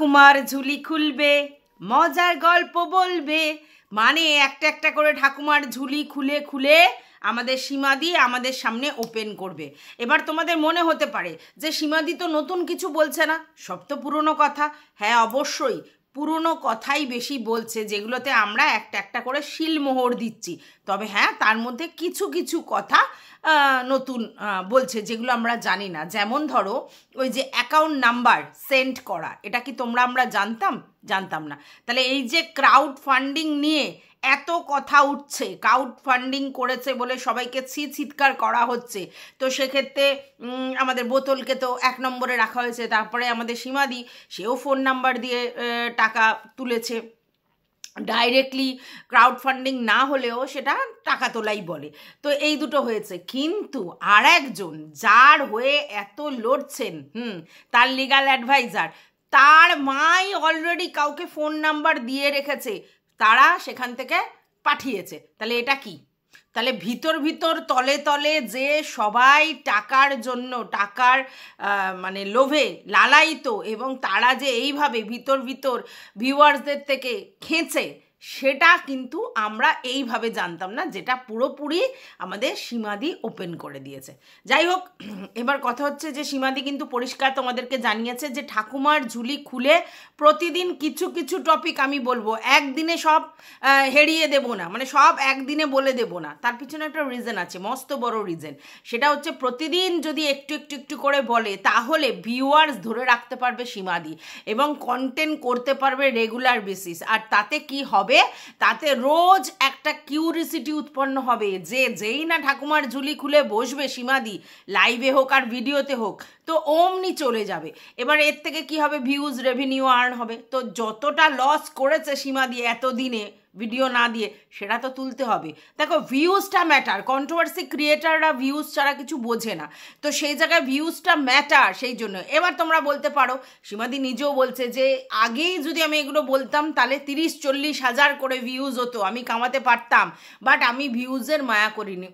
ঠাকুমার ঝুলি খুলবে, মজার গল্প বলবে, মানে একটা একটা করে ঠাকুমার ঝুলি খুলে খুলে আমাদের সীমাদি আমাদের সামনে ওপেন করবে। এবার তোমাদের মনে হতে পারে যে সীমাদি তো নতুন কিছু বলছে না, সব তো পুরনো কথা। হ্যাঁ, অবশ্যই পুরনো কথাই বেশি বলছে, যেগুলোতে আমরা একটা একটা করে শিলমোহর দিচ্ছি। তবে হ্যাঁ, তার মধ্যে কিছু কিছু কথা নতুন বলছে যেগুলো আমরা জানি না। যেমন ধরো ওই যে অ্যাকাউন্ট নাম্বার সেন্ড করা, এটা কি আমরা জানতাম না। তাহলে এই যে ক্রাউড ফান্ডিং নিয়ে এত কথা উঠছে, ক্রাউড ফান্ডিং করেছে বলে সবাইকে চিৎকার করা হচ্ছে, তো সেক্ষেত্রে আমাদের বোতলকে তো 1 নম্বরে রাখা হয়েছে। তারপরে আমাদের সীমাদি, সেও ফোন নাম্বার দিয়ে টাকা তুলেছে, ডাইরেক্টলি ক্রাউড ফান্ডিং না হলেও সেটা টাকা তোলাই বলে। তো এই দুটো হয়েছে, কিন্তু আর একজন যার হয়ে এত লড়ছেন, তার লিগ্যাল অ্যাডভাইজার, তার মাই অলরেডি কাউকে ফোন নাম্বার দিয়ে রেখেছে, তারা সেখান থেকে পাঠিয়েছে। তাহলে এটা কি? তাহলে ভিতর ভিতর তলে তলে যে সবাই টাকার জন্য, টাকার মানে লোভে লালায়িত, এবং তারা যে এইভাবে ভিতর ভিতর ভিউয়ার্সদের থেকে খেঁচে, সেটা কিন্তু আমরা এইভাবে জানতাম না, যেটা পুরোপুরি আমাদের সীমাদি ওপেন করে দিয়েছে। যাই হোক, এবার কথা হচ্ছে যে সীমাদি কিন্তু পরিষ্কার তোমাদেরকে জানিয়েছে যে ঠাকুমার ঝুলি খুলে প্রতিদিন কিছু কিছু টপিক আমি বলবো, একদিনে সব হেরিয়ে দেব না, মানে সব একদিনে বলে দেব না। তার পিছনে একটা রিজন আছে, মস্ত বড় রিজন। সেটা হচ্ছে প্রতিদিন যদি একটু একটু একটু করে বলে, তাহলে ভিউয়ার্স ধরে রাখতে পারবে সীমাদি এবং কন্টেন্ট করতে পারবে রেগুলার বেসিস। আর তাতে কি হবে? তাতে রোজ একটা কিউরিসিটি উৎপন্ন হবে, যে যেই না ঠাকুমার ঝুলি খুলে বসবে সীমাদি, লাইভে হোক আর ভিডিওতে হোক, তো অমনি চলে যাবে। এবার এর থেকে কি হবে? ভিউজ, রেভিনিউ আর্ন হবে। তো যতটা লস করেছে সীমাদি এতদিনে ভিডিও না দিয়ে, সেটা তো তুলতে হবে। দেখো, ভিউজটা ম্যাটার, কন্ট্রোভার্সি ক্রিয়েটাররা ভিউজ ছাড়া কিছু বোঝে না, তো সেই জায়গায় ভিউজটা ম্যাটার। সেই জন্য এবার তোমরা বলতে পারো, সীমাদি নিজেও বলছে যে আগেই যদি আমি এগুলো বলতাম তাহলে 30-40 হাজার করে ভিউজ হতো, আমি কামাতে পারতাম, বাট আমি ভিউজের মায়া করিনি।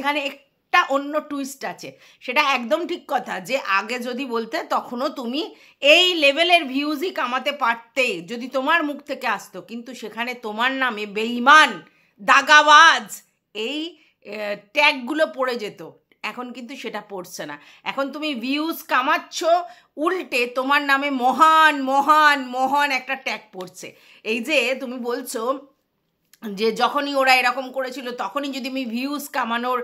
এখানে একটা অন্য টুইস্ট আছে, সেটা একদম ঠিক কথা, যে আগে যদি বলতে তখনও তুমি এই লেভেলের ভিউজই কামাতে পারতে যদি তোমার মুখ থেকে আসতো, কিন্তু সেখানে তোমার নামে বেঈমান, দাগাবাজ এই ট্যাগগুলো পড়ে যেত। এখন কিন্তু সেটা পড়ছে না, এখন তুমি ভিউজ কামাচ্ছ, উল্টে তোমার নামে মহান মহান মহান একটা ট্যাগ পড়ছে। এই যে তুমি বলছো যে যখনই ওরা এরকম করেছিল তখনই যদি আমি ভিউজ কামানোর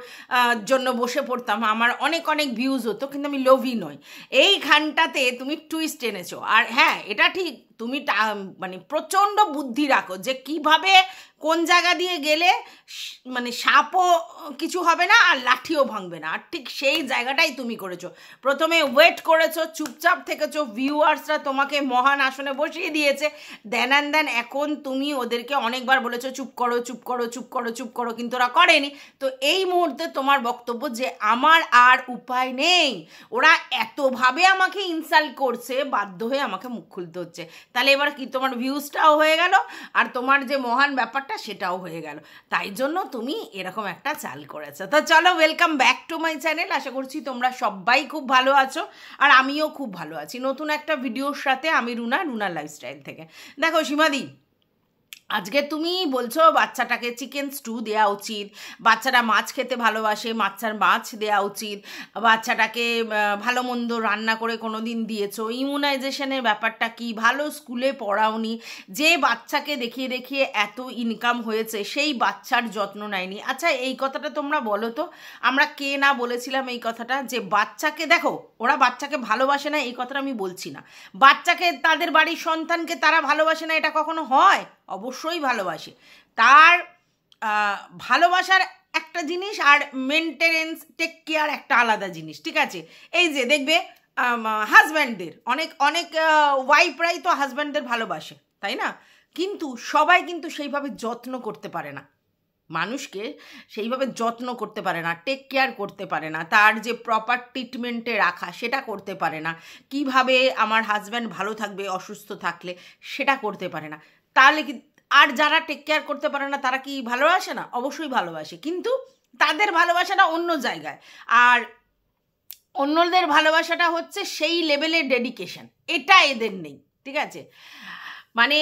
জন্য বসে পড়তাম, আমার অনেক অনেক ভিউজ হতো, কিন্তু আমি লোভী নই। এইখানটাতে তুমি টুইস্ট এনেছো। আর হ্যাঁ, এটা ঠিক, তুমি মানে প্রচণ্ড বুদ্ধি রাখো যে কিভাবে কোন জায়গা দিয়ে গেলে মানে সাপও কিছু হবে না আর লাঠিও ভাঙবে না, আর ঠিক সেই জায়গাটাই তুমি করেছো। প্রথমে ওয়েট করেছো, চুপচাপ থেকেছো, ভিউয়ার্সরা তোমাকে মহান আসনে বসিয়ে দিয়েছে, দেন অ্যান্ড দেন এখন তুমি ওদেরকে অনেকবার বলেছো চুপ করো চুপ করো চুপ করো চুপ করো, কিন্তু ওরা করেনি। তো এই মুহূর্তে তোমার বক্তব্য যে আমার আর উপায় নেই, ওরা এতভাবে আমাকে ইনসাল্ট করছে, বাধ্য হয়ে আমাকে মুখ খুলতে হচ্ছে। তাহলে এবার কি, তোমার ভিউজটাও হয়ে গেল আর তোমার যে মহান ব্যাপারটা সেটাও হয়ে গেল, তাই জন্য তুমি এরকম একটা চাল করেছো। তো চলো, welcome back to my channel. আশা করছি তোমরা সবাই খুব ভালো আছো, আর আমিও খুব ভালো আছি নতুন একটা ভিডিওর সাথে। আমি রুনা লাইফস্টাইল থেকে। দেখো সীমাদি, আজকে তুমি বলছো বাচ্চাটাকে চিকেন স্টু দেওয়া উচিত, বাচ্চারা মাছ খেতে ভালোবাসে, মাছ দেওয়া উচিত, বাচ্চাটাকে ভালো মন্দ রান্না করে কোনো দিন দিয়েছো, ইমিউনাইজেশনের ব্যাপারটা কি, ভালো স্কুলে পড়াওনি, যে বাচ্চাকে দেখিয়ে দেখিয়ে এত ইনকাম হয়েছে সেই বাচ্চার যত্ন নেয়নি। আচ্ছা, এই কথাটা তোমরা বলো তো, আমরা কে না বলেছিলাম এই কথাটা, যে বাচ্চাকে, দেখো ওরা বাচ্চাকে ভালোবাসে না এই কথাটা আমি বলছি না, বাচ্চাকে, তাদের বাড়ির সন্তানকে তারা ভালোবাসে না এটা কখনো হয়? অবশ্যই ভালোবাসে। তার ভালোবাসার একটা জিনিস আর মেনটেনেন্স, টেক কেয়ার একটা আলাদা জিনিস, ঠিক আছে? এই যে দেখবে হাজব্যান্ডদের, অনেক অনেক ওয়াইফরাই তো হাজব্যান্ডদের ভালোবাসে, তাই না? কিন্তু সবাই কিন্তু সেইভাবে যত্ন করতে পারে না, মানুষকে সেইভাবে যত্ন করতে পারে না, টেক কেয়ার করতে পারে না, তার যে প্রপার ট্রিটমেন্টে রাখা সেটা করতে পারে না, কিভাবে আমার হাজব্যান্ড ভালো থাকবে অসুস্থ থাকলে সেটা করতে পারে না। তাহলে কি, আর যারা টেক কেয়ার করতে পারে না তারা কি ভালোবাসে না? অবশ্যই ভালোবাসে, কিন্তু তাদের ভালোবাসাটা অন্য জায়গায়, আর অন্যদের ভালোবাসাটা হচ্ছে সেই লেভেলের ডেডিকেশন, এটা এদের নেই। ঠিক আছে? মানে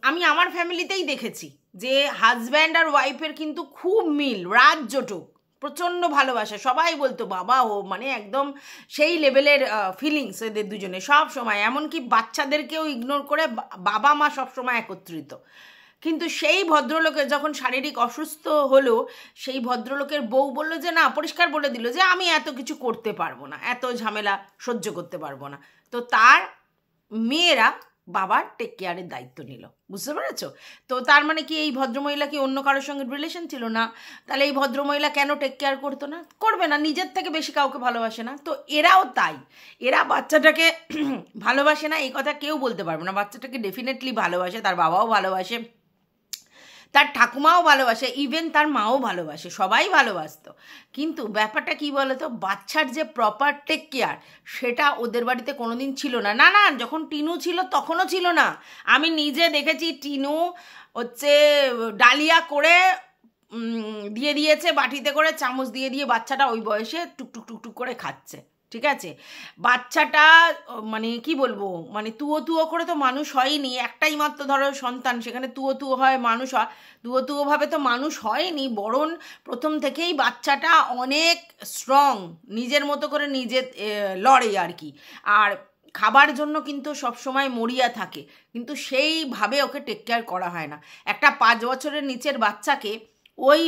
আমি আমার ফ্যামিলিতেই দেখেছি যে হাজব্যান্ড আর ওয়াইফের কিন্তু খুব মিল, রাত জোটক, প্রচণ্ড ভালোবাসা। সবাই বলতো বাবা ও মানে একদম সেই লেভেলের ফিলিংস এদের দুজনে সব সময়, এমনকি বাচ্চাদেরকেও ইগনোর করে বাবা মা সব সময় একত্রিত। কিন্তু সেই ভদ্রলোকের যখন শারীরিক অসুস্থ হলো, সেই ভদ্রলোকের বউ বলল যে না, পরিষ্কার বলে দিল যে আমি এত কিছু করতে পারবো না, এত ঝামেলা সহ্য করতে পারবো না। তো তার মেয়েরা বাবার টেক কেয়ারের দায়িত্ব নিল, বুঝতে পেরেছো? তো তার মানে কি এই ভদ্রমহিলা কি অন্য কারোর সঙ্গে রিলেশন ছিল না? তাহলে এই ভদ্রমহিলা কেন টেক কেয়ার করতো না? করবে না, নিজের থেকে বেশি কাউকে ভালোবাসে না। তো এরাও তাই, এরা বাচ্চাটাকে ভালোবাসে না এই কথা কেউ বলতে পারবে না। বাচ্চাটাকে ডেফিনেটলি ভালোবাসে, তার বাবাও ভালোবাসে, তার ঠাকুমাও ভালোবাসে, ইভেন তার মাও ভালোবাসে, সবাই ভালোবাসতো। কিন্তু ব্যাপারটা কি বলতো, বাচ্চার যে প্রপার টেক কেয়ার সেটা ওদের বাড়িতে কোনোদিন ছিল না। না না, যখন টিনু ছিল তখনও ছিল না। আমি নিজে দেখেছি টিনু হচ্ছে ডালিয়া করে দিয়ে দিয়েছে বাটিতে করে, চামচ দিয়ে দিয়ে বাচ্চাটা ওই বয়সে টুকটুক টুকটুক করে খাচ্ছে, ঠিক আছে? বাচ্চাটা মানে কি বলবো, মানে তুয়ো তুয়ো করে তো মানুষ হয়নি, একটাই মাত্র ধরো সন্তান, সেখানে তুয়ো তুয়ো হয় মানুষ হয়, তুয়ো তুয়োভাবে তো মানুষ হয়নি, বরং প্রথম থেকেই বাচ্চাটা অনেক স্ট্রং, নিজের মতো করে নিজে লড়ে আর কি। আর খাবার জন্য কিন্তু সবসময় মরিয়া থাকে, কিন্তু সেইভাবে ওকে টেক কেয়ার করা হয় না। একটা 5 বছরের নিচের বাচ্চাকে ওই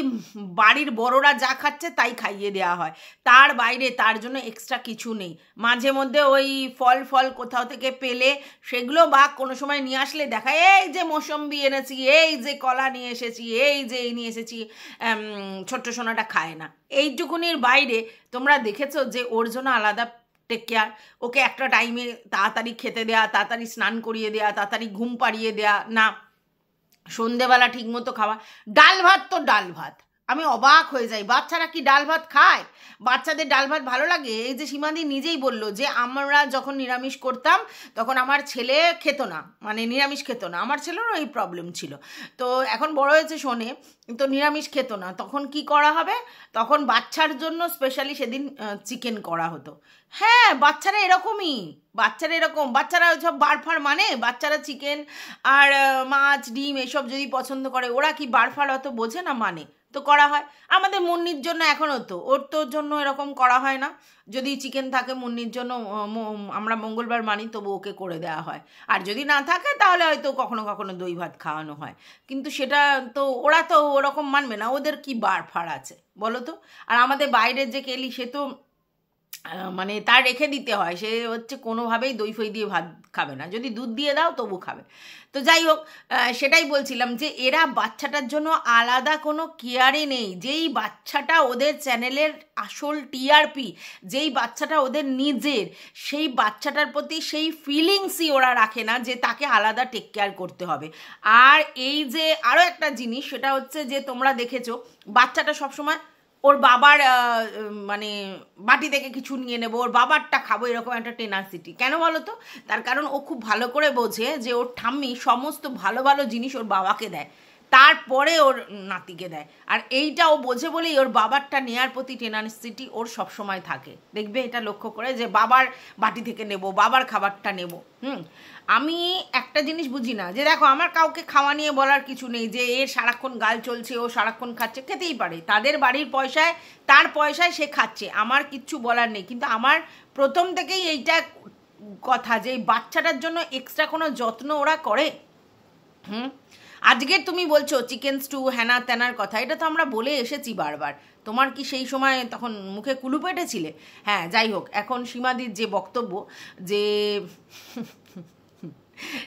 বাড়ির বড়রা যা খাচ্ছে তাই খাইয়ে দেওয়া হয়, তার বাইরে তার জন্য এক্সট্রা কিছু নেই। মাঝে মধ্যে ওই ফল ফল কোথাও থেকে পেলে সেগুলো বা কোনো সময় নিয়ে আসলে দেখা, এই যে মৌসম্বি এনেছি, এই যে কলা নিয়ে এসেছি, এই যে এই নিয়ে এসেছি, ছোট্ট সোনাটা খায় না। এইটুকুনির বাইরে তোমরা দেখেছো যে ওর জন্য আলাদা টেক কেয়ার, ওকে একটা টাইমে তাড়াতাড়ি খেতে দেয়া, তাড়াতাড়ি স্নান করিয়ে দেয়া, তাড়াতাড়ি ঘুম পাড়িয়ে দেয়া, না সন্ধেবেলা ঠিক মতো খাওয়া, ডাল ভাত তো ডাল ভাত, আমি অবাক হয়ে যাই বাচ্চারা কি ডাল ভাত খায়? বাচ্চাদের ডাল ভাত ভালো লাগে? এই যে সীমাদি নিজেই বললো যে আমরা যখন নিরামিষ করতাম তখন আমার ছেলে খেত না, মানে নিরামিষ খেত না, আমার ছেলেরও এই প্রবলেম ছিল। তো এখন বড় হয়েছে শোনে, তো নিরামিষ খেত না, তখন কি করা হবে, তখন বাচ্চার জন্য স্পেশালি সেদিন চিকেন করা হতো। হ্যাঁ, বাচ্চারা এরকমই, বাচ্চারা এরকম, বাচ্চারা সব বারফার মানে, বাচ্চারা চিকেন আর মাছ ডিম এসব যদি পছন্দ করে, ওরা কি বারফার অত বোঝে না, মানে তো করা হয়। আমাদের মুন্নির জন্য এখনও তো, ওর তোর জন্য এরকম করা হয় না, যদি চিকেন থাকে মুন্নির জন্য, আমরা মঙ্গলবার মানি তবু ওকে করে দেওয়া হয়, আর যদি না থাকে তাহলে হয়তো কখনো কখনো দই ভাত খাওয়ানো হয়। কিন্তু সেটা তো ওরা তো ওরকম মানবে না, ওদের কি বারফার আছে বলো তো? আর আমাদের বাইরের যে কেলি, সে তো মানে তার রেখে দিতে হয়, সে হচ্ছে কোনোভাবেই দই ফই দিয়ে ভাত খাবে না, যদি দুধ দিয়ে দাও তবু খাবে। তো যাই হোক, সেটাই বলছিলাম যে এরা বাচ্চাটার জন্য আলাদা কোনো কেয়ারই নেই। যেই বাচ্চাটা ওদের চ্যানেলের আসল টিআরপি, যেই বাচ্চাটা ওদের নিজের, সেই বাচ্চাটার প্রতি সেই ফিলিংসই ওরা রাখে না যে তাকে আলাদা টেক কেয়ার করতে হবে। আর এই যে আরও একটা জিনিস, সেটা হচ্ছে যে তোমরা দেখেছো বাচ্চাটা সবসময় ওর বাবার মানে বাটি থেকে কিছু নিয়ে নেবো, ওর বাবারটা খাবো, এরকম একটা টেনাসিটি। কেন বলো তো? তার কারণ ও খুব ভালো করে বোঝে যে ওর ঠাম্মি সমস্ত ভালো ভালো জিনিস ওর বাবাকে দেয়, তারপরে ওর নাতিকে দেয়। আর এইটা ও বোঝে বলেই ওর বাবারটা নেয়ার প্রতি টেনাসিটি ওর সবসময় থাকে। দেখবে এটা লক্ষ্য করে যে বাবার বাটি থেকে নেব, বাবার খাবারটা নেব। আমি একটা জিনিস বুঝি না, যে দেখো আমার কাউকে খাওয়া নিয়ে বলার কিছু নেই, যে এর সারাক্ষণ গাল চলছে, ও সারাক্ষণ খাচ্ছে, খেতেই পারে, তাদের বাড়ির পয়সায়, তার পয়সায় সে খাচ্ছে, আমার কিচ্ছু বলার নেই। কিন্তু আমার প্রথম থেকেই এইটা কথা যে বাচ্চাটার জন্য এক্সট্রা কোনো যত্ন ওরা করে। আজকে তুমি বলছো চিকেন স্টু হ্যানা ত্যানার কথা, এটা তো আমরা বলে এসেছি বারবার, তোমার কি সেই সময় তখন মুখে কুলু পেটেছিলে? হ্যাঁ, যাই হোক, এখন সীমাদির যে বক্তব্য, যে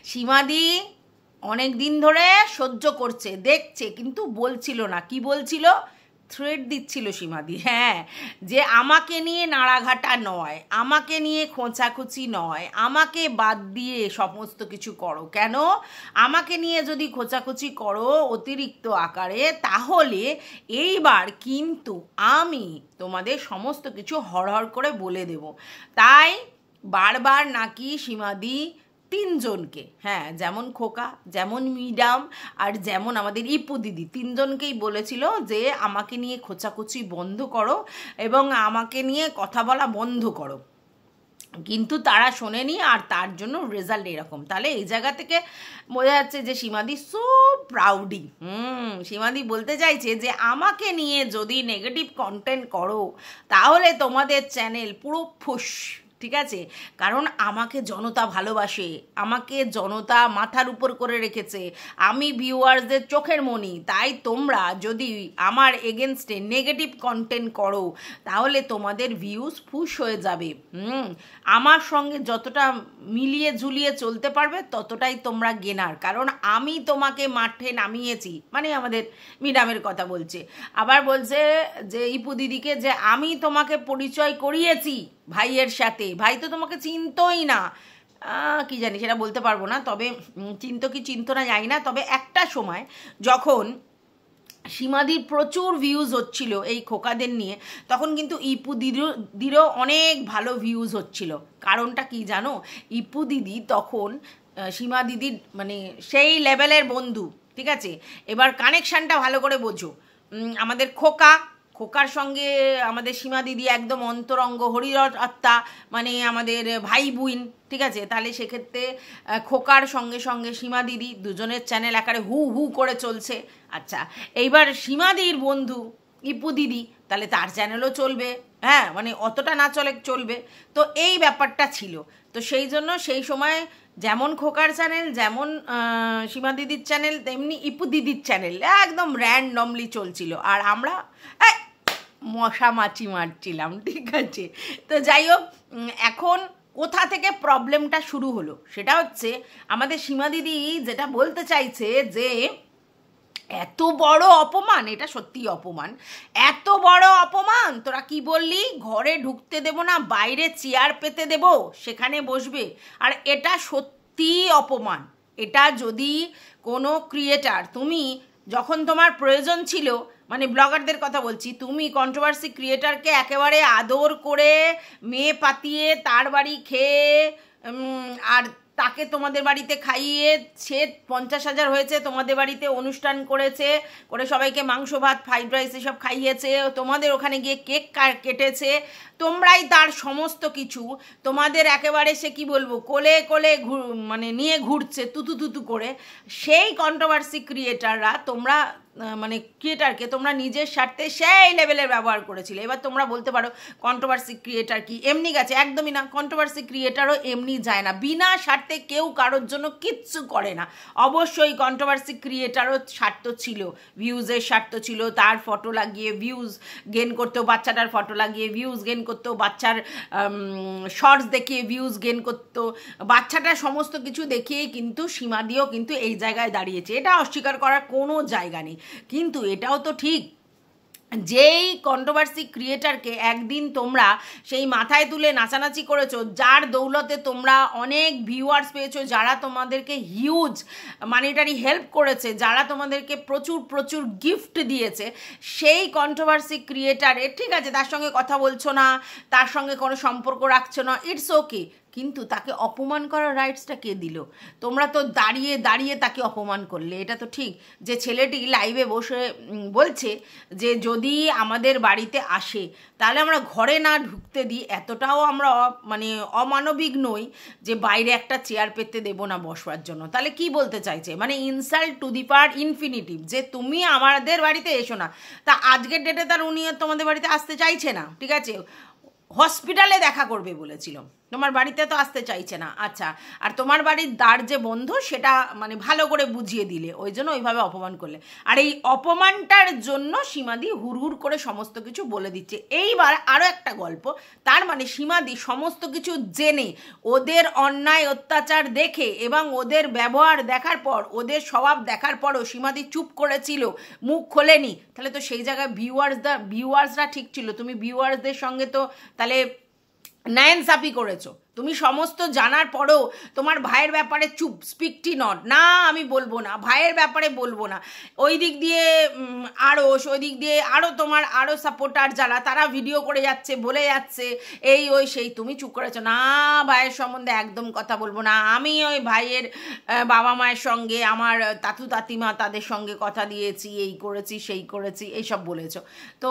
সীমাদি অনেক দিন ধরে সহ্য করছে, দেখছে, কিন্তু বলছিল না। কি বলছিল? থ্রেড দিচ্ছিল সীমাদি, হ্যাঁ, যে আমাকে নিয়ে নাড়াঘাটা নয়, আমাকে নিয়ে খোঁচাখুচি নয়, আমাকে বাদ দিয়ে সমস্ত কিছু করো। কেন? আমাকে নিয়ে যদি খোঁচাখুচি করো অতিরিক্ত আকারে, তাহলে এইবার কিন্তু আমি তোমাদের সমস্ত কিছু হড়হড় করে বলে দেব। তাই বারবার নাকি সীমাদি তিনজনকে, হ্যাঁ, যেমন খোকা, যেমন মিডাম, আর যেমন আমাদের ইপু দিদি, তিনজনকেই বলেছিল যে আমাকে নিয়ে খোঁচাখুচি বন্ধ করো এবং আমাকে নিয়ে কথা বলা বন্ধ করো। কিন্তু তারা শোনেনি, আর তার জন্য রেজাল্ট এরকম। তাহলে এই জায়গা থেকে বোঝা যাচ্ছে যে সীমাদি সো প্রাউডি। সীমাদি বলতে চাইছে যে আমাকে নিয়ে যদি নেগেটিভ কন্টেন্ট করো তাহলে তোমাদের চ্যানেল পুরো ফুস, ঠিক আছে? কারণ আমাকে জনতা ভালোবাসে, আমাকে জনতা মাথার উপর করে রেখেছে, আমি ভিউয়ার্সদের চোখের মণি। তাই তোমরা যদি আমার এগেনস্টে নেগেটিভ কন্টেন্ট করো তাহলে তোমাদের ভিউজ ফুস হয়ে যাবে। আমার সঙ্গে যতটা মিলিয়ে ঝুলিয়ে চলতে পারবে ততটাই তোমরা গেনার, কারণ আমি তোমাকে মাঠে নামিয়েছি। মানে আমাদের মিডামের কথা বলছে। আবার বলছে যে ইপু দিদিকে যে আমি তোমাকে পরিচয় করিয়েছি ভাইয়ের সাথে, ভাই তো তোমাকে চিনতই না, কি জানি সেটা বলতে পারবো না, তবে চিনতো কি চিনতো না জানি না। তবে একটা সময় যখন সীমাদির প্রচুর ভিউজ হচ্ছিল এই খোকাদের নিয়ে, তখন কিন্তু ইপু দিদিরও অনেক ভালো ভিউজ হচ্ছিল। কারণটা কি জানো? ইপু দিদি তখন সীমা দিদির মানে সেই লেভেলের বন্ধু, ঠিক আছে? এবার কানেকশানটা ভালো করে বোঝো। আমাদের খোকার সঙ্গে আমাদের সীমা দিদি একদম অন্তরঙ্গ হরির আত্মা, মানে আমাদের ভাই বোন, ঠিক আছে? তাহলে সেক্ষেত্রে খোকার সঙ্গে সঙ্গে সীমা দিদি দুজনের চ্যানেল একারে হু হু করে চলছে। আচ্ছা, এইবার সীমাদির বন্ধু ইপু দিদি, তাহলে তার চ্যানেলও চলবে, হ্যাঁ, মানে অতটা না চলবে। তো এই ব্যাপারটা ছিল। তো সেই জন্য সেই সময় যেমন খোকার চ্যানেল, যেমন সীমা দিদির চ্যানেল, তেমনি ইপু দিদির চ্যানেল একদম র্যান্ডমলি চলছিল, আর আমরা মশা মাছি মারছিলাম, ঠিক আছে? তো যাই হোক, এখন কোথা থেকে প্রবলেমটা শুরু হলো সেটা হচ্ছে আমাদের সীমা দিদি যেটা বলতে চাইছে যে এত বড় অপমান, এটা সত্যি অপমান, এত বড় অপমান, তোরা কি বললি ঘরে ঢুকতে দেব না, বাইরে চেয়ার পেতে দেব, সেখানে বসবে। আর এটা সত্যি অপমান। এটা যদি কোনো ক্রিয়েটার, তুমি যখন তোমার প্রয়োজন ছিল, মানে ব্লগারদের কথা বলছি, তুমি কন্ট্রোভার্সি ক্রিয়েটারকে একেবারে আদর করে মেয়ে পাতিয়ে তার বাড়ি খেয়ে আর তাকে তোমাদের বাড়িতে খাইয়ে, সে 50,000 হয়েছে, তোমাদের বাড়িতে অনুষ্ঠান করেছে, করে সবাইকে মাংস ভাত ফ্রাইড রাইস এসব খাইয়েছে, তোমাদের ওখানে গিয়ে কেক কেটেছে, তোমরাই তার সমস্ত কিছু, তোমাদের একেবারে সে কি বলবো কোলে কোলে মানে নিয়ে ঘুরছে তুতু তুতু করে। সেই কন্ট্রোভার্সি ক্রিয়েটাররা তোমরা মানে ক্রিয়েটারকে তোমরা নিজের স্বার্থে সেই লেভেলের ব্যবহার করেছিলে। এবার তোমরা বলতে পারো কন্ট্রোভার্সি ক্রিয়েটার কি এমনি গেছে? একদমই না। কন্ট্রোভার্সি ক্রিয়েটারও এমনি যায় না, বিনা স্বার্থে কেউ কারোর জন্য কিচ্ছু করে না। অবশ্যই কন্ট্রোভার্সি ক্রিয়েটারও স্বার্থ ছিল, ভিউজের স্বার্থ ছিল, তার ফটো লাগিয়ে ভিউজ গেন করতো, বাচ্চাটার ফটো লাগিয়ে ভিউজ গেন করতো, বাচ্চার শর্টস দেখিয়ে ভিউজ গেন করতো, বাচ্চাটার সমস্ত কিছু দেখিয়েই কিন্তু সীমাদিও কিন্তু এই জায়গায় দাঁড়িয়েছে, এটা অস্বীকার করার কোনো জায়গা নেই। কিন্তু এটাও তো ঠিক, যেই কন্ট্রোভার্সি ক্রিয়েটারকে একদিন তোমরা সেই মাথায় তুলে নাচানাচি করেছো, যার দৌলতে তোমরা অনেক ভিউয়ার্স পেয়েছো, যারা তোমাদেরকে হিউজ মানিটারি হেল্প করেছে, যারা তোমাদেরকে প্রচুর প্রচুর গিফট দিয়েছে, সেই কন্ট্রোভার্সি ক্রিয়েটারের, ঠিক আছে তার সঙ্গে কথা বলছো না, তার সঙ্গে কোনো সম্পর্ক রাখছো না, ইটস ওকে, কিন্তু তাকে অপমান করার রাইটসটা কে দিল? তোমরা তো দাঁড়িয়ে দাঁড়িয়ে তাকে অপমান করলে। এটা তো ঠিক যে ছেলেটি লাইভে বসে বলছে যে যদি আমাদের বাড়িতে আসে তাহলে আমরা ঘরে না ঢুকতে দিই, এতটাও আমরা মানে অমানবিক নই যে বাইরে একটা চেয়ার পেতে দেবো না বসবার জন্য। তাহলে কি বলতে চাইছে? মানে insult to the power infinitive, যে তুমি আমাদের বাড়িতে এসো না। তা আজকের ডেটে তার উনি তোমাদের বাড়িতে আসতে চাইছে না, ঠিক আছে, হসপিটালে দেখা করবে বলেছিল, তোমার বাড়িতে তো আসতে চাইছে না। আচ্ছা, আর তোমার বাড়ির দ্বার যে বন্ধ সেটা মানে ভালো করে বুঝিয়ে দিলে, ওই জন্য ওইভাবে অপমান করলে। আর এই অপমানটার জন্য সীমাদি হুড় করে সমস্ত কিছু বলে দিচ্ছে। এইবার আরও একটা গল্প, তার মানে সীমাদি সমস্ত কিছু জেনে, ওদের অন্যায় অত্যাচার দেখে এবং ওদের ব্যবহার দেখার পর, ওদের স্বভাব দেখার পরও সীমাদি চুপ করেছিল, মুখ খোলেনি। তাহলে তো সেই জায়গায় ভিউয়ার্সরা ঠিক ছিল। তুমি ভিউয়ার্সদের সঙ্গে তো তাহলে নায়েনসাফি করেছো। তুমি সমস্ত জানার পরেও তোমার ভাইয়ের ব্যাপারে চুপ, স্পিকটি নট, না আমি বলবো না, ভাইয়ের ব্যাপারে বলবো না। ওই দিক দিয়ে ওই দিক দিয়ে তোমার সাপোর্টার যারা, তারা ভিডিও করে যাচ্ছে, বলে যাচ্ছে এই ওই সেই, তুমি চুপ করেছো, না ভাইয়ের সম্বন্ধে একদম কথা বলবো না, আমি ওই ভাইয়ের বাবা মায়ের সঙ্গে, আমার তাতু তাতিমা তাদের সঙ্গে কথা দিয়েছি, এই করেছি সেই করেছি, এইসব বলেছো। তো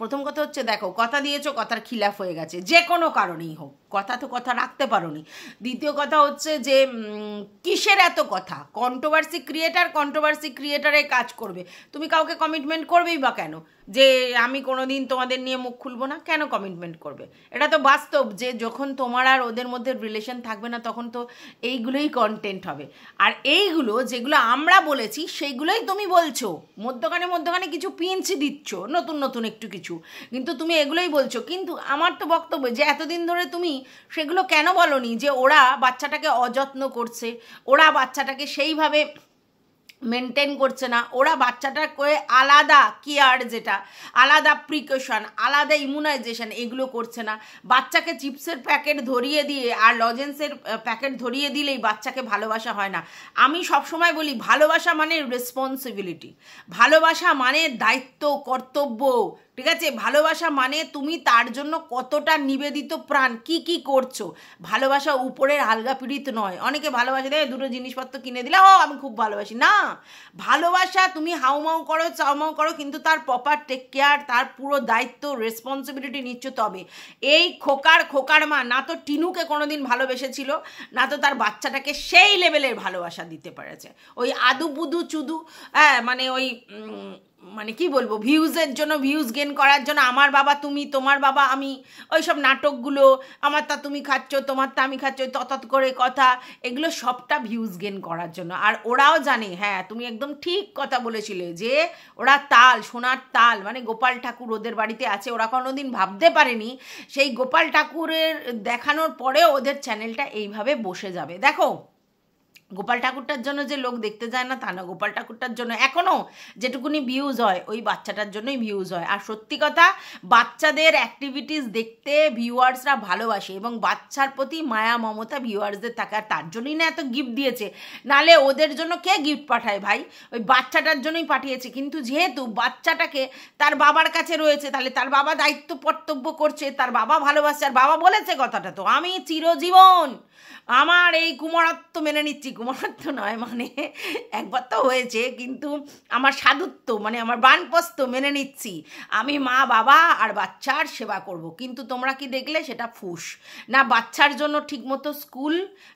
প্রথম কথা হচ্ছে দেখো, কথা দিয়েছো, কথার খিলাফ হয়ে গেছে, যে কোনো কারণেই হোক। কথা তো কথা রাখতে পারোনি। দ্বিতীয় কথা হচ্ছে যে কিসের এত কথা, কন্ট্রোভার্সি ক্রিয়েটারে কাজ করবে, তুমি কাউকে কমিটমেন্ট করবেই বা কেন যে আমি কোনো দিন তোমাদের নিয়ে মুখ খুলবো না, কেন কমিটমেন্ট করবে? এটা তো বাস্তব যে যখন তোমার আর ওদের মধ্যে রিলেশন থাকবে না তখন তো এইগুলোই কন্টেন্ট হবে। আর এইগুলো যেগুলো আমরা বলেছি সেইগুলোই তুমি বলছো, মধ্যখানে কিছু পিঞ্চ দিচ্ছ নতুন নতুন একটু কিছু, কিন্তু তুমি এগুলোই বলছো। কিন্তু আমার তো বক্তব্য যে এতদিন ধরে তুমি সেগুলো কেন বলনি যে ওরা বাচ্চাটাকে অযত্ন করছে, ওরা বাচ্চাটাকে সেইভাবে মেনটেন করছে না, ওরা বাচ্চাটা করে আলাদা কেয়ার, যেটা আলাদা প্রিকশন, আলাদা ইমিউনাইজেশন, এগুলো করছে না। বাচ্চাকে চিপসের প্যাকেট ধরিয়ে দিয়ে আর লজেন্সের প্যাকেট ধরিয়ে দিলেই বাচ্চাকে ভালোবাসা হয় না। আমি সবসময় বলি ভালোবাসা মানে রেসপন্সিবিলিটি, ভালোবাসা মানে দায়িত্ব, কর্তব্য, ঠিক আছে? ভালোবাসা মানে তুমি তার জন্য কতটা নিবেদিত প্রাণ, কি করছো। ভালোবাসা উপরের আলগা পীড়িত নয়। অনেকে ভালোবাসা দেয় দুটো জিনিসপত্র কিনে দিলে ও আমি খুব ভালোবাসি, না। ভালোবাসা তুমি হাউমাউ করো চাউমাউ করো, কিন্তু তার প্রপার টেক কেয়ার, তার পুরো দায়িত্ব রেসপন্সিবিলিটি নিচ্ছ তবে। এই খোকার মা না তো টিনুকে কোনোদিন ভালোবেসেছিল, না তো তার বাচ্চাটাকে সেই লেভেলের ভালোবাসা দিতে পেরেছে। ওই আদু বুদু চুদু, মানে ওই মানে কি বলবো, ভিউজের জন্য, ভিউজ গেন করার জন্য আমার বাবা তুমি, তোমার বাবা আমি, ওই সব নাটকগুলো, আমার তা তুমি খাচ্ছ, তোমার তা আমি খাচ্ছ, তত করে কথা, এগুলো সবটা ভিউজ গেন করার জন্য। আর ওরাও জানে, হ্যাঁ তুমি একদম ঠিক কথা বলেছিলে যে ওরা তাল, সোনার তাল, মানে গোপাল ঠাকুর ওদের বাড়িতে আছে। ওরা কোনোদিন ভাবতে পারেনি সেই গোপাল ঠাকুরের দেখানোর পরে ওদের চ্যানেলটা এইভাবে বসে যাবে। দেখো, গোপাল ঠাকুরটার জন্য যে লোক দেখতে যায় না তা না, গোপাল ঠাকুরটার জন্য এখনও যেটুকুনি ভিউজ হয় ওই বাচ্চাটার জন্যই ভিউজ হয়। আর সত্যি কথা, বাচ্চাদের অ্যাক্টিভিটিস দেখতে ভিউয়ার্সরা ভালোবাসে এবং বাচ্চার প্রতি মায়া মমতা ভিউয়ার্সদের থাকে, আর তার জন্যই না এত গিফট দিয়েছে। নালে ওদের জন্য কে গিফট পাঠায় ভাই? ওই বাচ্চাটার জন্যই পাঠিয়েছে। কিন্তু যেহেতু বাচ্চাটাকে তার বাবার কাছে রয়েছে, তাহলে তার বাবা দায়িত্ব কর্তব্য করছে, তার বাবা ভালোবাসছে, আর বাবা বলেছে কথাটা তো, আমি চিরজীবন আমার এই কুমারত্ব মেনে নিচ্ছি, কুমারত্ব নয় মানে একবার তো হয়েছে, কিন্তু আমার সাধুত্ব মানে আমার বানপ্রস্থ মেনে নিচ্ছি, আমি মা বাবা আর বাচ্চার সেবা করব। কিন্তু তোমরা কি দেখলে? সেটা ফুস। না বাচ্চার জন্য ঠিকমতো স্কুল,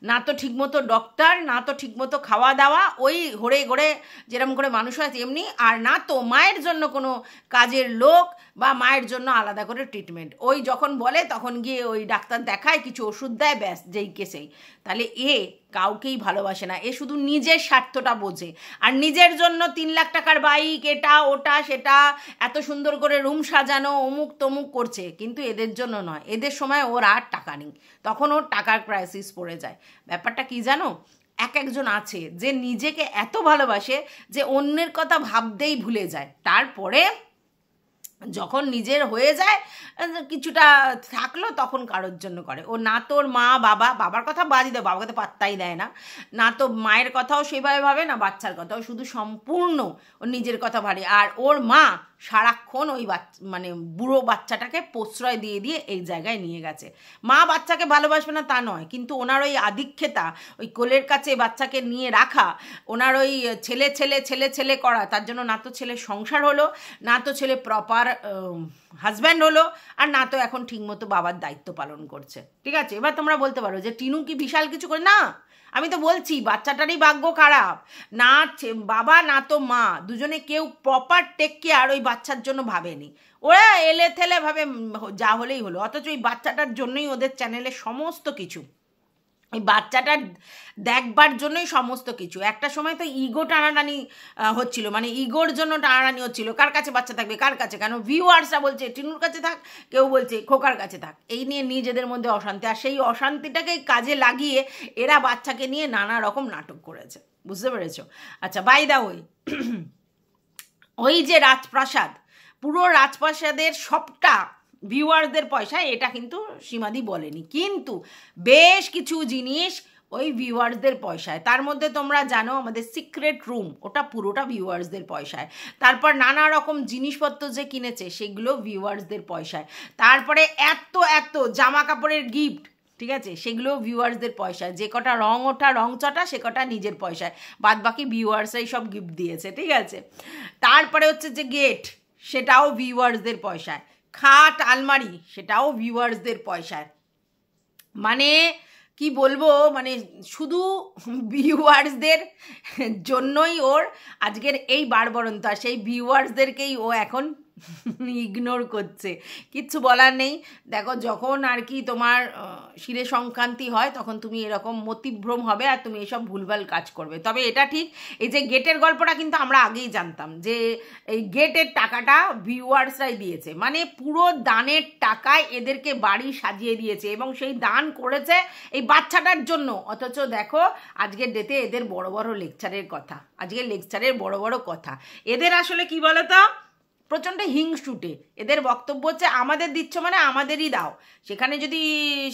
না তো ঠিকমতো ডক্টর, না তো ঠিকমতো খাওয়া দাওয়া, ওই ঘরে ঘরে যেরকম করে মানুষ হয় তেমনি, আর না তো মায়ের জন্য কোনো কাজের লোক বা মায়ের জন্য আলাদা করে ট্রিটমেন্ট। ওই যখন বলে তখন গিয়ে ওই ডাক্তার দেখায়, কিছু ওষুধ দেয়, ব্যাস যেই কেসেই। তাহলে এ কাউকেই ভালোবাসে না, এ শুধু নিজের স্বার্থটা বোঝে। আর নিজের জন্য 3 লাখ টাকার বাইক, এটা ওটা সেটা, এত সুন্দর করে রুম সাজানো, অমুক তমুক করছে, কিন্তু এদের জন্য নয়। এদের সময় ওর আর টাকা নেই, তখন ওর টাকার ক্রাইসিস পড়ে যায়। ব্যাপারটা কি জানো, একজন আছে যে নিজেকে এত ভালোবাসে যে অন্যের কথা ভাবতেই ভুলে যায়, তারপরে যখন নিজের হয়ে যায় কিছুটা থাকলো তখন কারোর জন্য করে। ও না তোর মা বাবা, বাবার কথা বাদই দেয়, বাবাকে তো পাত্তাই দেয় না, না তো মায়ের কথাও সেভাবে ভাবে, না বাচ্চার কথাও, শুধু সম্পূর্ণ ওর নিজের কথা ভাবে। আর ওর মা সারাক্ষণ ওই মানে বুড়ো বাচ্চাটাকে প্রশ্রয় দিয়ে দিয়ে এই জায়গায় নিয়ে গেছে। মা বাচ্চাকে ভালোবাসবে না তা নয়, কিন্তু ওনার ওই আধিক্যতা, ওই কোলের কাছে বাচ্চাকে নিয়ে রাখা, ওনার ওই ছেলে ছেলে ছেলে ছেলে করা, তার জন্য না তো ছেলের সংসার হলো, না তো ছেলে প্রপার হাজব্যান্ড হলো, আর না তো এখন ঠিকমতো বাবার দায়িত্ব পালন করছে। ঠিক আছে, এবার তোমরা বলতে পারো যে টিনু কি বিশাল কিছু করে? না, আমি তো বলছি বাচ্চাটারই ভাগ্য খারাপ, না বাবা না তো মা, দুজনে কেউ প্রপার টেক কেয়ার ওই বাচ্চার জন্য ভাবেনি। ওরা এলে থেলে ভাবে যা হলেই হলো, অথচ ওই বাচ্চাটার জন্যই ওদের চ্যানেলে সমস্ত কিছু, ওই বাচ্চাটার দেখবার জন্যই সমস্ত কিছু। একটা সময় তো ইগো টানাটানি হচ্ছিল, মানে ইগোর জন্য টানাটানি হচ্ছিল, কার কাছে বাচ্চা থাকবে, কার কাছে, কেন ভিউয়ার্সরা বলছে টিনুর কাছে থাক, কেউ বলছে খোকার কাছে থাক, এই নিয়ে নিজেদের মধ্যে অশান্তি। আর সেই অশান্তিটাকে কাজে লাগিয়ে এরা বাচ্চাকে নিয়ে নানা রকম নাটক করেছে, বুঝতে পেরেছো? আচ্ছা, বাই দা ওই যে রাজপ্রাসাদ, পুরো রাজপ্রাসাদের সবটা ভিউয়ারদের পয়সায়, এটা কিন্তু সীমাদি বলেনি, কিন্তু বেশ কিছু জিনিস ওই ভিউয়ার্সদের পয়সায়। তার মধ্যে তোমরা জানো আমাদের সিক্রেট রুম, ওটা পুরোটা ভিউয়ার্সদের পয়সায়। তারপর নানা রকম জিনিসপত্র যে কিনেছে সেগুলো ভিউয়ার্সদের পয়সায়। তারপরে এত এত জামা কাপড়ের গিফট, ঠিক আছে, সেগুলো ভিউয়ার্সদের পয়সায়। যে কটা রং ওঠা রং চটা সে কটা নিজের পয়সায়, বাদ বাকি ভিউয়ার্সরাই সব গিফট দিয়েছে, ঠিক আছে। তারপরে হচ্ছে যে গেট, সেটাও ভিউয়ার্সদের পয়সায়। খাট আলমারি, সেটাও ভিউয়ার্সদের পয়সায়। মানে কি বলবো, মানে শুধু ভিউয়ার্সদের জন্যই ওর আজকের এই বাড়বরণতা, সেই ভিউয়ার্সদেরকেই ও এখন ইগনোর করছে। কিচ্ছু বলার নেই। দেখো, যখন আর কি তোমার শিরে সংক্রান্তি হয় তখন তুমি এরকম মতিভ্রম হবে আর তুমি এসব ভুলভাল কাজ করবে। তবে এটা ঠিক, এই যে গেটের গল্পটা কিন্তু আমরা আগেই জানতাম যে এই গেটের টাকাটা ভিউয়ার্সরাই দিয়েছে, মানে পুরো দানের টাকায় এদেরকে বাড়ি সাজিয়ে দিয়েছে এবং সেই দান করেছে এই বাচ্চাটার জন্য। অথচ দেখো আজকের ডেটে এদের বড় বড় লেকচারের কথা, আজকের লেকচারের বড় বড় কথা। এদের আসলে কি বলতো, প্রচণ্ড হিংসুটে। এদের বক্তব্য হচ্ছে আমাদের দিচ্ছ মানে আমাদেরই দাও, সেখানে যদি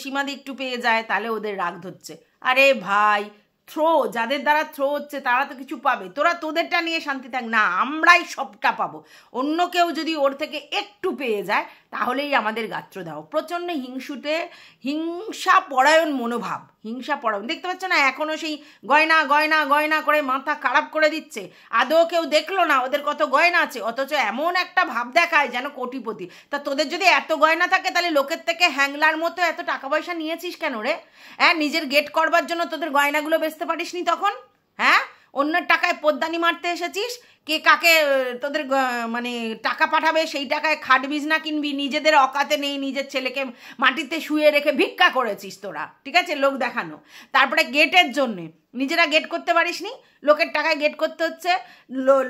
সীমাদি একটু পেয়ে যায় তাহলে ওদের রাগ ধরছে। আরে ভাই, থ্রো, যাদের দ্বারা থ্রো হচ্ছে তারা তো কিছু পাবে, তোরা তোদেরটা নিয়ে শান্তি থাক না, আমরাই সবটা পাবো। অন্য কেউ যদি ওর থেকে একটু পেয়ে যায় তাহলেই আমাদের গাত্র দাও। প্রচণ্ড হিংসুটে, হিংসা পরায়ণ মনোভাব, হিংসা পরায়ণ। দেখতে পাচ্ছ না, এখনও সেই গয়না গয়না গয়না করে মাথা খারাপ করে দিচ্ছে। আদৌ কেউ দেখলো না ওদের কত গয়না আছে, অথচ এমন একটা ভাব দেখায় যেন কোটিপতি। তা তোদের যদি এত গয়না থাকে তাহলে লোকের থেকে হ্যাংলার মতো এত টাকা পয়সা নিয়েছিস কেন রে? হ্যাঁ, নিজের গেট করবার জন্য তোদের গয়নাগুলো বেচতে পারিস নি তখন? হ্যাঁ, অন্যের টাকায় পদ্দানি মারতে এসেছিস। কে কাকে তোদের মানে টাকা পাঠাবে সেই টাকায় খাট বিছনা কিনবি, নিজেদের অকাতে নেই, নিজের ছেলেকে মাটিতে শুয়ে রেখে ভিক্ষা করেছিস তোরা, ঠিক আছে, লোক দেখানো। তারপরে গেটের জন্যে নিজেরা গেট করতে পারিস নি, লোকের টাকায় গেট করতে হচ্ছে,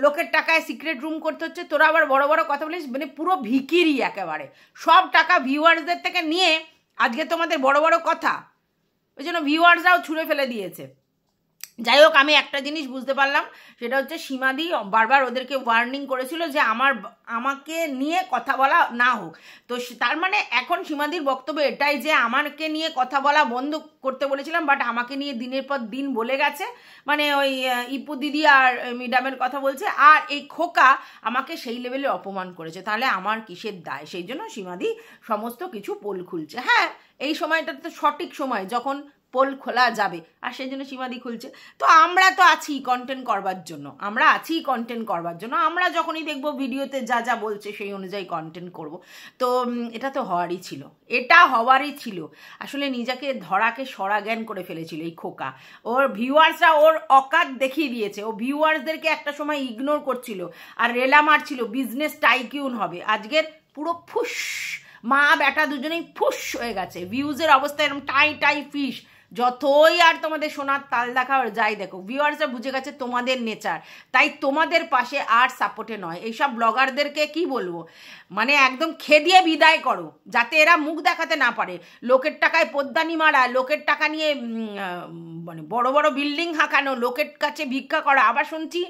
লোকের টাকায় সিক্রেট রুম করতে হচ্ছে। তোরা আবার বড় বড় কথা বলিস, মানে পুরো ভিকিরি একেবারে। সব টাকা ভিউয়ার্সদের থেকে নিয়ে আজকে তোমাদের বড় বড় কথা, ওই জন্য ভিউয়ার্সরাও ছুঁড়ে ফেলে দিয়েছে। যাই হোক, আমি একটা জিনিস বুঝতে পারলাম, সেটা হচ্ছে সীমাদি বারবার ওদেরকে ওয়ার্নিং করেছিল যে আমাকে নিয়ে কথা বলা না হোক। তো তার মানে এখন সীমাদির বক্তব্য এটাই যে আমাকে নিয়ে কথা বলা বন্ধ করতে বলেছিলাম, বাট আমাকে নিয়ে দিনের পর দিন বলে গেছে। মানে ওই ইপু দিদি আর ম্যাডামের কথা বলছে, আর এই খোকা আমাকে সেই লেভেলে অপমান করেছে, তাহলে আমার কিসের দায়? সেই জন্য সীমাদি সমস্ত কিছু পোল খুলছে। হ্যাঁ, এই সময়টা তো সঠিক সময় যখন পোল খোলা যাবে, আর সেই জন্য সীমাদি খুলছে। তো আমরা তো আছি কন্টেন্ট করবার জন্য, আমরা যখনই দেখবো ভিডিওতে যা যা বলছে সেই অনুযায়ী কন্টেন্ট করব। তো এটা তো হওয়ারই ছিল, আসলে নিজেকে ধরাকে সরা জ্ঞান করে ফেলেছিল এই খোকা। ওর ভিউয়ার্সরা ওর অকাত দেখিয়ে দিয়েছে, ও ভিউয়ার্সদেরকে একটা সময় ইগনোর করছিল আর রেলা মারছিল বিজনেস টাইকিউন হবে। আজকের পুরো ফুস, মা বেটা দুজনেই ফুস হয়ে গেছে। ভিউজের অবস্থা এরকম টাই টাই ফিশ। যতই আর তোমাদের সোনার তাল দেখা যাই দেখো, ভিউয়ার্সরা বুঝে গেছে তোমাদের নেচার, তাই তোমাদের পাশে আর সাপোর্টে নয়। এইসব ব্লগারদেরকে কি বলবো, মানে একদম খেদিয়ে বিদায় করো, যাতে এরা মুখ দেখাতে না পারে। লোকের টাকায় পদ্দানি মারা, লোকের টাকা নিয়ে মানে বড় বড় বিল্ডিং হাঁকানো, লোকের কাছে ভিক্ষা করা। আবার শুনছি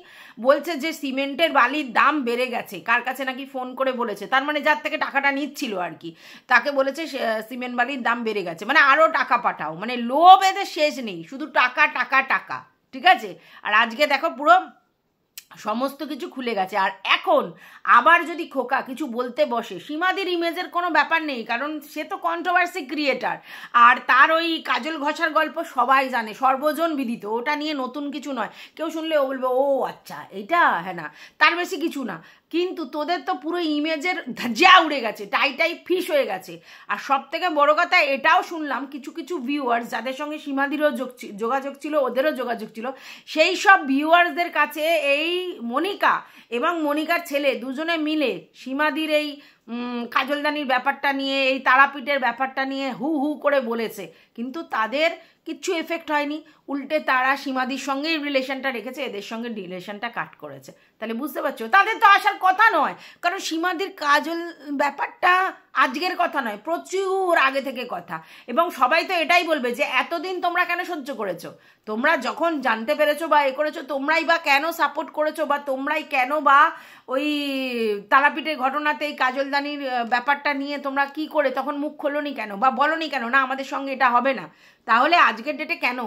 বলছে যে সিমেন্টের বালির দাম বেড়ে গেছে, কার কাছে নাকি ফোন করে বলেছে, তার মানে যার থেকে টাকাটা নিচ্ছিল আর কি, তাকে বলেছে সিমেন্ট বালির দাম বেড়ে গেছে, মানে আরও টাকা পাঠাও। মানে লোভ এদের শেষ নেই, শুধু টাকা টাকা টাকা, ঠিক আছে। আর আজকে দেখো পুরো সমস্ত কিছু খুলে গেছে। আর এখন আবার যদি খোকা কিছু বলতে বসে, সীমাদির ইমেজের কোনো ব্যাপার নেই, কারণ সে তো কন্ট্রোভার্সি ক্রিয়েটার, আর তার ওই কাজল ঘষার গল্প সবাই জানে, সর্বজন বিদিত, ওটা নিয়ে নতুন কিছু নয়। কেউ শুনলে ও বলবে ও আচ্ছা এটা, হ্যাঁ না, তার বেশি কিছু না। কিন্তু তোদের তো পুরো ইমেজের ধ্বজা উড়ে গেছে, টাই ফিশ হয়ে গেছে। আর সব থেকে বড় কথা এটাও শুনলাম, কিছু কিছু ভিউয়ার্স যাদের সঙ্গে সীমাদিরও যোগাযোগ ছিল, ওদেরও যোগাযোগ ছিল, সেই সব ভিউয়ার্সদের কাছে এই মনিকা এবং মনিকার ছেলে দুজনে মিলে সীমাদির এই কাজলদানির ব্যাপারটা নিয়ে, এই তারাপীঠের ব্যাপারটা নিয়ে হু হু করে বলেছে, কিন্তু তাদের কিচ্ছু এফেক্ট হয়নি। উল্টে তারা সীমাদির সঙ্গেই রিলেশনটা রেখেছে, এদের সঙ্গে রিলেশনটা কাট করেছে। তাহলে বুঝতে পারছো, তাদের তো আসার কথা নয়, কারণ সীমাদির কাজল ব্যাপারটা আজকের কথা নয়, প্রচুর আগে থেকে কথা। এবং সবাই তো এটাই বলবে যে এতদিন তোমরা কেন সহ্য করেছো, তোমরা যখন জানতে পেরেছো বা এ করেছো, তোমরাই বা কেন সাপোর্ট করেছো, বা তোমরাই কেন বা ওই তারাপীঠের ঘটনাতে এই কাজলদানির ব্যাপারটা নিয়ে তোমরা কি করে তখন মুখ খোলোনি কেন, বা বলোনি কেন না আমাদের সঙ্গে এটা হবে না। তাহলে আজকের ডেটে কেন?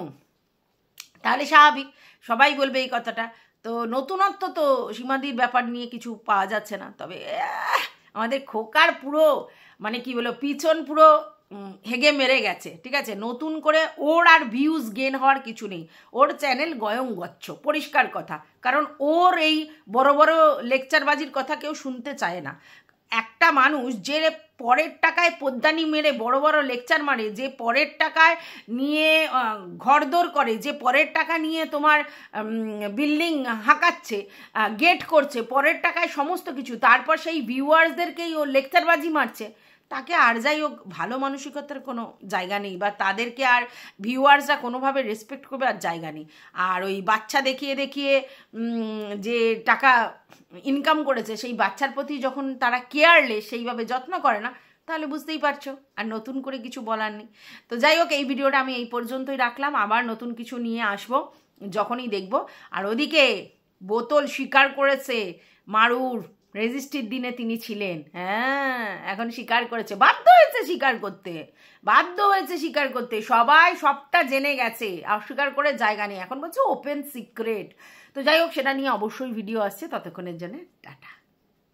তাহলে স্বাভাবিক সবাই বলবে এই কথাটা। তো নতুনত্ব তো সীমাদির ব্যাপার নিয়ে কিছু পাওয়া যাচ্ছে না। তবে আমাদের খোকার পুরো মানে কি বলো, পিছন পুরো হেগে মেরে গেছে, ঠিক আছে। নতুন করে ওর আর ভিউজ গেন হওয়ার কিছু নেই, ওর চ্যানেল গয়ং গচ্ছ, পরিষ্কার কথা। কারণ ওর এই বড় বড় লেকচারবাজির কথা কেউ শুনতে চায় না। একটা মানুষ যে পরের টাকায় পোদ্দানি মেরে বড় বড় লেকচার মারে, যে পরের টাকায় নিয়ে ঘরদোর করে, যে পরের টাকা নিয়ে তোমার বিল্ডিং হাঁকাচ্ছে, গেট করছে, পরের টাকায় সমস্ত কিছু, তারপর সেই ভিউয়ার্সদেরকেই ও লেকচারবাজি মারছে, তাকে আর যাই হোক ভালো মানসিকতার কোনো জায়গা নেই, বা তাদেরকে আর ভিউয়ার্সরা কোনোভাবে রেসপেক্ট করবে আর জায়গা নেই। আর ওই বাচ্চা দেখিয়ে দেখিয়ে যে টাকা ইনকাম করেছে, সেই বাচ্চার প্রতি যখন তারা কেয়ারলেস, সেইভাবে যত্ন করে না, তাহলে বুঝতেই পারছো আর নতুন করে কিছু বলার নেই। তো যাই হোক, এই ভিডিওটা আমি এই পর্যন্তই রাখলাম, আবার নতুন কিছু নিয়ে আসবো যখনই দেখবো। আর ওদিকে বোতল স্বীকার করেছে মারুর রেজিস্ট্রির দিনে তিনি ছিলেন, হ্যাঁ এখন স্বীকার করেছে, বাধ্য হয়েছে স্বীকার করতে, সবাই সবটা জেনে গেছে, অস্বীকার করে জায়গা নেই, এখন বলছে ওপেন সিক্রেট। তো যাই হোক, সেটা নিয়ে অবশ্যই ভিডিও আসছে, ততক্ষণের জন্য টাটা।